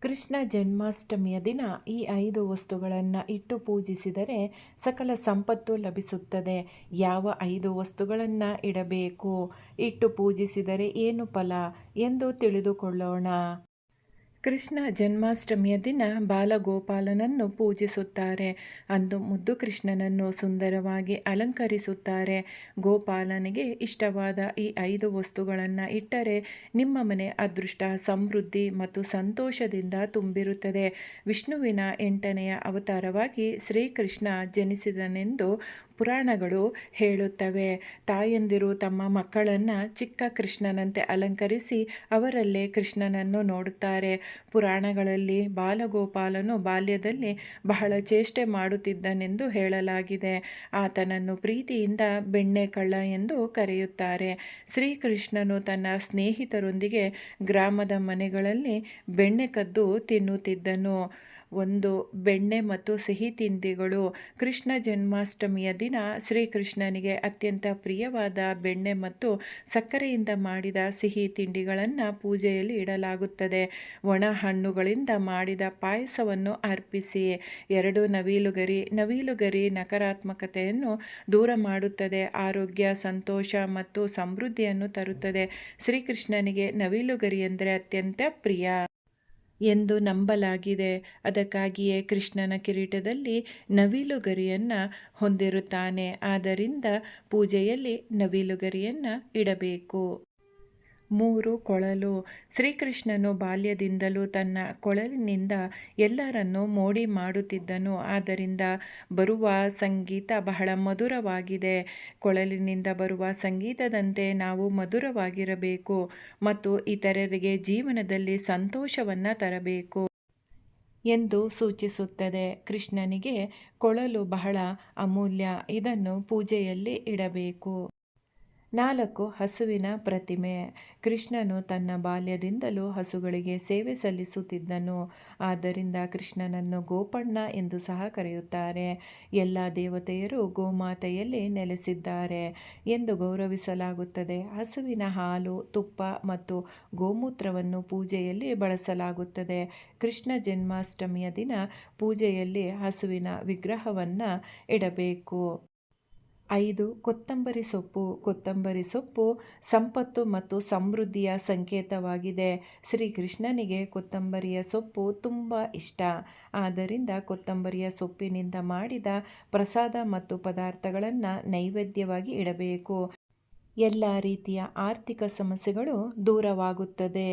ಕೃಷ್ಣ ಜನ್ಮಾಷ್ಟಮಿಯ ದಿನ ಈ 5 ವಸ್ತುಗಳನ್ನು ಇಟ್ಟು ಪೂಜಿಸಿದರೆ ಸಕಲ ಸಂಪತ್ತು ಲಭಿಸುತ್ತದೆ. ಯಾವ 5 ವಸ್ತುಗಳನ್ನು ಇಡಬೇಕು, ಇಟ್ಟು ಪೂಜಿಸಿದರೆ ಏನು ಫಲ ಎಂದು ತಿಳಿದುಕೊಳ್ಳೋಣ. ಕೃಷ್ಣ ಜನ್ಮಾಷ್ಟಮಿಯ ದಿನ ಬಾಲಗೋಪಾಲನನ್ನು ಪೂಜಿಸುತ್ತಾರೆ. ಅಂದು ಮುದ್ದು ಕೃಷ್ಣನನ್ನು ಸುಂದರವಾಗಿ ಅಲಂಕರಿಸುತ್ತಾರೆ. ಗೋಪಾಲನಿಗೆ ಇಷ್ಟವಾದ ಈ 5 ವಸ್ತುಗಳನ್ನು ಇಟ್ಟರೆ ನಿಮ್ಮ ಮನೆ ಅದೃಷ್ಟ, ಸಮೃದ್ಧಿ ಮತ್ತು ಸಂತೋಷದಿಂದ ತುಂಬಿರುತ್ತದೆ. ವಿಷ್ಣುವಿನ 8ನೆಯ ಅವತಾರವಾಗಿ ಶ್ರೀಕೃಷ್ಣ ಜನಿಸಿದನೆಂದು ಪುರಾಣಗಳು ಹೇಳುತ್ತವೆ. ತಾಯಂದಿರು ತಮ್ಮ ಮಕ್ಕಳನ್ನು ಚಿಕ್ಕ ಕೃಷ್ಣನಂತೆ ಅಲಂಕರಿಸಿ ಅವರಲ್ಲೇ ಕೃಷ್ಣನನ್ನು ನೋಡುತ್ತಾರೆ. ಪುರಾಣಗಳಲ್ಲಿ ಬಾಲಗೋಪಾಲನು ಬಾಲ್ಯದಲ್ಲಿ ಬಹಳ ಚೇಷ್ಟೆ ಮಾಡುತ್ತಿದ್ದನೆಂದು ಹೇಳಲಾಗಿದೆ. ಆತನನ್ನು ಪ್ರೀತಿಯಿಂದ ಬೆಣ್ಣೆ ಕಳ್ಳ ಎಂದು ಕರೆಯುತ್ತಾರೆ. ಶ್ರೀಕೃಷ್ಣನು ತನ್ನ ಸ್ನೇಹಿತರೊಂದಿಗೆ ಗ್ರಾಮದ ಮನೆಗಳಲ್ಲಿ ಬೆಣ್ಣೆ ಕದ್ದು ತಿನ್ನುತ್ತಿದ್ದನು. ಒಂದು ಬೆಣ್ಣೆ ಮತ್ತು ಸಿಹಿ ತಿಂಡಿಗಳು. ಕೃಷ್ಣ ಜನ್ಮಾಷ್ಟಮಿಯ ದಿನ ಶ್ರೀಕೃಷ್ಣನಿಗೆ ಅತ್ಯಂತ ಪ್ರಿಯವಾದ ಬೆಣ್ಣೆ ಮತ್ತು ಸಕ್ಕರೆಯಿಂದ ಮಾಡಿದ ಸಿಹಿ ತಿಂಡಿಗಳನ್ನು ಪೂಜೆಯಲ್ಲಿ ಇಡಲಾಗುತ್ತದೆ. ಒಣ ಹಣ್ಣುಗಳಿಂದ ಮಾಡಿದ ಪಾಯಸವನ್ನು ಅರ್ಪಿಸಿ. 2 ನವಿಲುಗರಿ ನಕಾರಾತ್ಮಕತೆಯನ್ನು ದೂರ ಮಾಡುತ್ತದೆ, ಆರೋಗ್ಯ, ಸಂತೋಷ ಮತ್ತು ಸಮೃದ್ಧಿಯನ್ನು ತರುತ್ತದೆ. ಶ್ರೀಕೃಷ್ಣನಿಗೆ ನವಿಲುಗರಿ ಎಂದರೆ ಅತ್ಯಂತ ಪ್ರಿಯ ಎಂದು ನಂಬಲಾಗಿದೆ. ಅದಕ್ಕಾಗಿಯೇ ಕೃಷ್ಣನ ಕಿರೀಟದಲ್ಲಿ ನವಿಲುಗರಿಯನ್ನು ಹೊಂದಿರುತ್ತಾನೆ. ಆದ್ದರಿಂದ ಪೂಜೆಯಲ್ಲಿ ನವಿಲುಗರಿಯನ್ನು ಇಡಬೇಕು. 3 ಕೊಳಲು. ಶ್ರೀಕೃಷ್ಣನು ಬಾಲ್ಯದಿಂದಲೂ ತನ್ನ ಕೊಳಲಿನಿಂದ ಎಲ್ಲರನ್ನೂ ಮೋಡಿ ಮಾಡುತ್ತಿದ್ದನು. ಆದ್ದರಿಂದ ಬರುವ ಸಂಗೀತ ಬಹಳ ಮಧುರವಾಗಿದೆ. ಕೊಳಲಿನಿಂದ ಬರುವ ಸಂಗೀತದಂತೆ ನಾವು ಮಧುರವಾಗಿರಬೇಕು ಮತ್ತು ಇತರರಿಗೆ ಜೀವನದಲ್ಲಿ ಸಂತೋಷವನ್ನು ತರಬೇಕು ಎಂದು ಸೂಚಿಸುತ್ತದೆ. ಕೃಷ್ಣನಿಗೆ ಕೊಳಲು ಬಹಳ ಅಮೂಲ್ಯ. ಇದನ್ನು ಪೂಜೆಯಲ್ಲಿ ಇಡಬೇಕು. 4 ಹಸುವಿನ ಪ್ರತಿಮೆ. ಕೃಷ್ಣನು ತನ್ನ ಬಾಲ್ಯದಿಂದಲೂ ಹಸುಗಳಿಗೆ ಸೇವೆ ಸಲ್ಲಿಸುತ್ತಿದ್ದನು. ಆದ್ದರಿಂದ ಕೃಷ್ಣನನ್ನು ಗೋಪಣ್ಣ ಎಂದು ಸಹ ಕರೆಯುತ್ತಾರೆ. ಎಲ್ಲ ದೇವತೆಯರು ಗೋಮಾತೆಯಲ್ಲಿ ನೆಲೆಸಿದ್ದಾರೆ ಎಂದು ಗೌರವಿಸಲಾಗುತ್ತದೆ. ಹಸುವಿನ ಹಾಲು, ತುಪ್ಪ ಮತ್ತು ಗೋಮೂತ್ರವನ್ನು ಪೂಜೆಯಲ್ಲಿ ಬಳಸಲಾಗುತ್ತದೆ. ಕೃಷ್ಣ ಜನ್ಮಾಷ್ಟಮಿಯ ದಿನ ಪೂಜೆಯಲ್ಲಿ ಹಸುವಿನ ವಿಗ್ರಹವನ್ನು ಇಡಬೇಕು. 5 ಕೊತ್ತಂಬರಿ ಸೊಪ್ಪು. ಕೊತ್ತಂಬರಿ ಸೊಪ್ಪು ಸಂಪತ್ತು ಮತ್ತು ಸಮೃದ್ಧಿಯ ಸಂಕೇತವಾಗಿದೆ. ಶ್ರೀಕೃಷ್ಣನಿಗೆ ಕೊತ್ತಂಬರಿಯ ಸೊಪ್ಪು ತುಂಬ ಇಷ್ಟ. ಆದ್ದರಿಂದ ಕೊತ್ತಂಬರಿಯ ಸೊಪ್ಪಿನಿಂದ ಮಾಡಿದ ಪ್ರಸಾದ ಮತ್ತು ಪದಾರ್ಥಗಳನ್ನು ನೈವೇದ್ಯವಾಗಿ ಇಡಬೇಕು. ಎಲ್ಲ ರೀತಿಯ ಆರ್ಥಿಕ ಸಮಸ್ಯೆಗಳು ದೂರವಾಗುತ್ತದೆ.